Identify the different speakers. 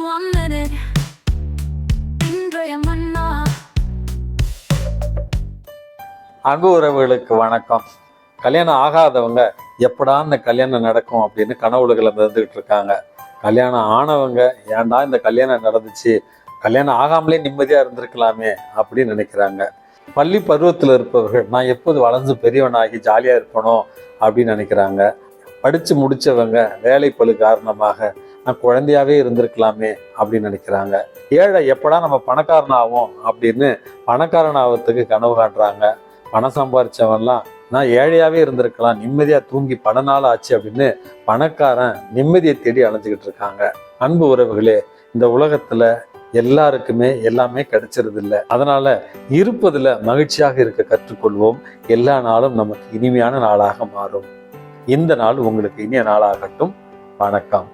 Speaker 1: 1 minute. இன்றைய மன்னா.
Speaker 2: அன்பு உறவுகளுக்கு வணக்கம். கல்யாணம் ஆகாதவங்க எப்படா இந்த கல்யாணம் நடக்கும் அப்படின்னு கனவுகளை வந்துகிட்டு இருக்காங்க. கல்யாணம் ஆனவங்க ஏன்டா இந்த கல்யாணம் நடந்துச்சு, கல்யாணம் ஆகாமலே நிம்மதியா இருந்திருக்கலாமே அப்படின்னு நினைக்கிறாங்க. பள்ளி பருவத்தில் இருப்பவர்கள் நான் எப்போது வளர்ந்து பெரியவனாகி ஜாலியா இருப்பணும் அப்படின்னு நினைக்கிறாங்க. படிச்சு முடிச்சவங்க வேலை பளு காரணமாக நான் குழந்தையாவே இருந்திருக்கலாமே அப்படின்னு நினைக்கிறாங்க. ஏழை எப்படா நம்ம பணக்காரன் ஆகும் அப்படின்னு பணக்காரன் ஆகிறதுக்கு கனவு காட்டுறாங்க. பணம் சம்பாரிச்சவன்லாம் நான் ஏழையாவே இருந்திருக்கலாம், நிம்மதியா தூங்கி பல நாள் ஆச்சு அப்படின்னு பணக்காரன் நிம்மதியை தேடி அலைஞ்சுக்கிட்டு இருக்காங்க. அன்பு உறவுகளே, இந்த உலகத்துல எல்லாருக்குமே எல்லாமே கிடைச்சிருது இல்லை. அதனால இருப்பதுல மகிழ்ச்சியாக இருக்க கற்றுக்கொள்வோம். எல்லா நாளும் நமக்கு இனிமையான நாளாக மாறும். இந்த நாள் உங்களுக்கு இனிய நாளாகட்டும். வணக்கம்.